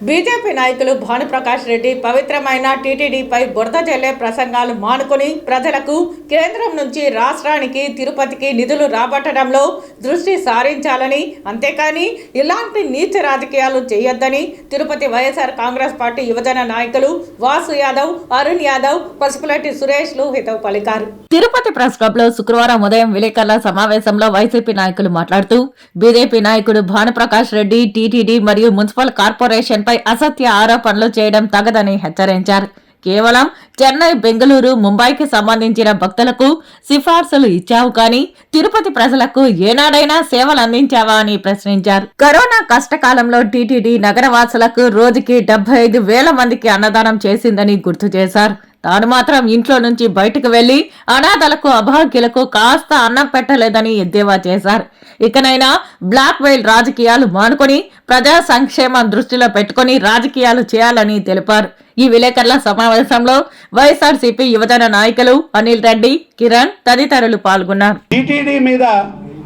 BJP నాయకులు భానుప్రకాష్ రెడ్డి పవిత్రమైన టీటీడీపై బురద జల్లే ప్రసంగాలు మానుకొని ప్రజలకు కేంద్రం నుంచి రాష్ట్రానికి తిరుపతికి నిధులు రాబట్టడంలో దృష్టి సారించాలని, అంతేకాని ఇలాంటి నీచ రాజకీయాలు చేయొద్దని తిరుపతి వైఎస్ఆర్ కాంగ్రెస్ పార్టీ యువజన నాయకులు వాసు యాదవ్, అరుణ్ యాదవ్, పసుపులెట్టి సురేష్లు హితవు పలికారు. తిరుపతి ప్రెస్ క్లబ్ లో శుక్రవారం ఉదయం విలేకరుల సమావేశంలో వైసీపీ నాయకులు మాట్లాడుతూ బీజేపీ నాయకుడు భానుప్రకాష్ రెడ్డి టీటీడీ మరియు మున్సిపల్ కార్పొరేషన్ పై అసత్య ఆరోపణలు చేయడం తగదని హెచ్చరించారు. కేవలం చెన్నై, బెంగళూరు, ముంబైకి సంబంధించిన భక్తులకు సిఫార్సులు ఇచ్చావు కానీ తిరుపతి ప్రజలకు ఏనాడైనా సేవలు అందించావా అని ప్రశ్నించారు. కరోనా కష్టకాలంలో టీటీడీ నగరవాసులకు రోజుకి 75,000 మందికి అన్నదానం చేసిందని గుర్తు చేశారు. తాను మాత్రం ఇంట్లో నుంచి బయటకు వెళ్లి అనాథలకు, అభాగ్యులకు కాస్త అన్నం పెట్టలేదని ఎద్దేవా చేశారు. ఇకనైనా బ్లాక్ మెయిల్ రాజకీయాలు మానుకొని ప్రజా సంక్షేమం దృష్టిలో పెట్టుకుని రాజకీయాలు చేయాలని తెలిపారు. ఈ విలేకరుల సమావేశంలో వైఎస్ఆర్సీపీ యువజన నాయకులు అనిల్ రెడ్డి, కిరణ్ తదితరులు పాల్గొన్నారు. టీటీడీ మీద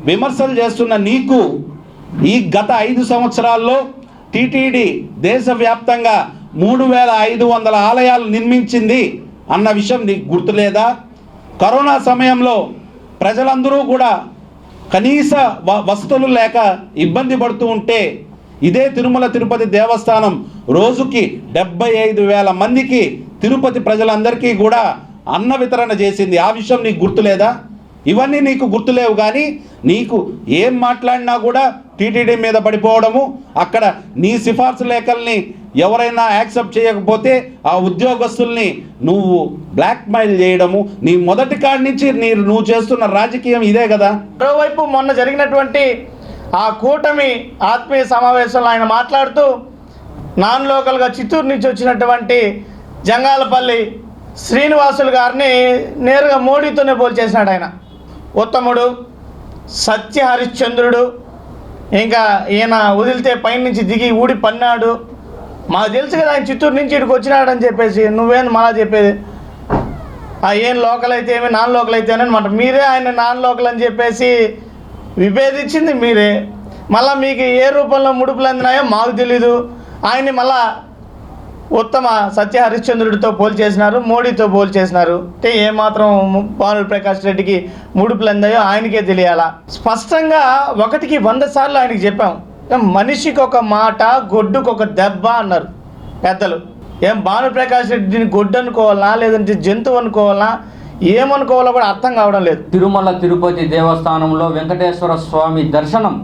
విమర్శలు చేస్తున్న నీకు ఈ గత 5 సంవత్సరాల్లో టీటీడీ దేశవ్యాప్తంగా 3,500 ఆలయాలు నిర్మించింది అన్న విషయం నీకు గుర్తులేదా? కరోనా సమయంలో ప్రజలందరూ కూడా కనీస వసతులు లేక ఇబ్బంది పడుతూ ఉంటే ఇదే తిరుమల తిరుపతి దేవస్థానం రోజుకి 75,000 మందికి తిరుపతి ప్రజలందరికీ కూడా అన్న వితరణ చేసింది. ఆ విషయం నీకు గుర్తులేదా? ఇవన్నీ నీకు గుర్తులేవు కానీ నీకు ఏం మాట్లాడినా కూడా టీటీడీ మీద పడిపోవడము, అక్కడ నీ సిఫార్సు లేఖల్ని ఎవరైనా యాక్సెప్ట్ చేయకపోతే ఆ ఉద్యోగస్తుల్ని నువ్వు బ్లాక్మెయిల్ చేయడము, నీ మొదటి కాడి నుంచి నువ్వు చేస్తున్న రాజకీయం ఇదే కదా. మరోవైపు మొన్న జరిగినటువంటి ఆ కూటమి ఆత్మీయ సమావేశంలో ఆయన మాట్లాడుతూ నాన్ లోకల్గా చిత్తూరు నుంచి వచ్చినటువంటి జంగాలపల్లి శ్రీనివాసులు గారిని నేరుగా మోడీతోనే పోల్చేసినాడు. ఆయన ఉత్తముడు, సత్య హరిశ్చంద్రుడు, ఇంకా ఈయన వదిలితే పైనుంచి దిగి ఊడి పన్నాడు. మాకు తెలుసు కదా ఆయన చిత్తూరు నుంచి ఇక్కడికి వచ్చినాడని చెప్పేసి, నువ్వేంది మళ్ళా చెప్పేది? ఏం లోకల్ అయితే ఏమి, నాన్ లోకల్ అయితే అనమాట. మీరే ఆయన నాన్ లోకల్ అని చెప్పేసి విభేదించింది మీరే. మళ్ళీ మీకు ఏ రూపంలో ముడుపులు అందినాయో మాకు తెలీదు. ఆయన్ని మళ్ళా ఉత్తమ సత్య హరిశ్చంద్రుడితో పోల్చేసినారు, మోడీతో పోల్చేసినారు. అంటే ఏమాత్రం భానుప్రకాష్ రెడ్డికి ముడుపులు అందాయో ఆయనకే తెలియాలా. స్పష్టంగా 1కి 100 సార్లు ఆయనకి చెప్పాం, మనిషికి ఒక మాట, గొడ్డుకు ఒక దెబ్బ అన్నారు పెద్దలు. ఏం భానుప్రకాష్ రెడ్డిని గొడ్డు అనుకోవాలా లేదంటే జంతువు అనుకోవాలా, ఏమనుకోవాలో కూడా అర్థం కావడం లేదు. తిరుమల తిరుపతి దేవస్థానంలో వెంకటేశ్వర స్వామి దర్శనం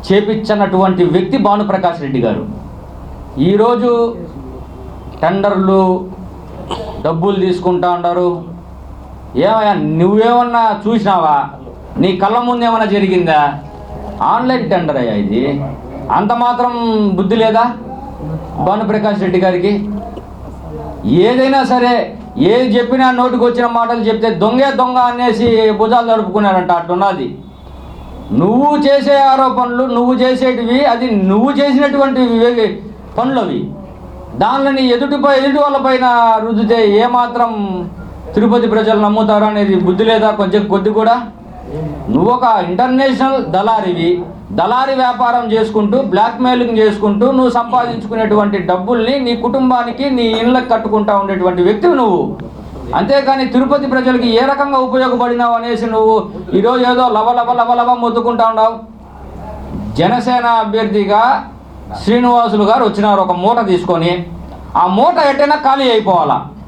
చేపించినటువంటి వ్యక్తి భానుప్రకాష్ రెడ్డి గారు. ఈరోజు టెండర్లు, డబ్బులు తీసుకుంటా ఉన్నారు. ఏమయ్యా నువ్వేమన్నా చూసినావా? నీ కళ్ళ ముందు ఏమైనా జరిగిందా? ఆన్లైన్ టెండర్ అయ్యా ఇది. అంత మాత్రం బుద్ధి లేదా భానుప్రకాష్ రెడ్డి గారికి? ఏదైనా సరే ఏది చెప్పినా నోటికి వచ్చిన మాటలు చెప్తే దొంగే దొంగ అనేసి భుజాలు తడుపుకున్నారంట. అట్టున్నది. నువ్వు చేసే ఆరోపణలు, నువ్వు చేసేటివి, అది నువ్వు చేసినటువంటి పనులు అవి. దానిని ఎదుటి వాళ్ళపైన రుద్దితే ఏమాత్రం తిరుపతి ప్రజలు నమ్ముతారు అనేది బుద్ధి లేదా కొద్ది కూడా? నువ్వు ఒక ఇంటర్నేషనల్ దళారివి. దళారీ వ్యాపారం చేసుకుంటూ, బ్లాక్మెయిలింగ్ చేసుకుంటూ నువ్వు సంపాదించుకునేటువంటి డబ్బుల్ని నీ కుటుంబానికి, నీ ఇళ్ళకి కట్టుకుంటా ఉండేటువంటి వ్యక్తివి నువ్వు. అంతేకాని తిరుపతి ప్రజలకి ఏ రకంగా ఉపయోగపడినావు అనేసి నువ్వు ఈరోజు ఏదో లవ మొత్తుకుంటా ఉన్నావు. జనసేన అభ్యర్థిగా శ్రీనివాసులు గారు వచ్చినారు ఒక మూట తీసుకొని. ఆ మూట ఎట్టైనా ఖాళీ అయిపోవాలా.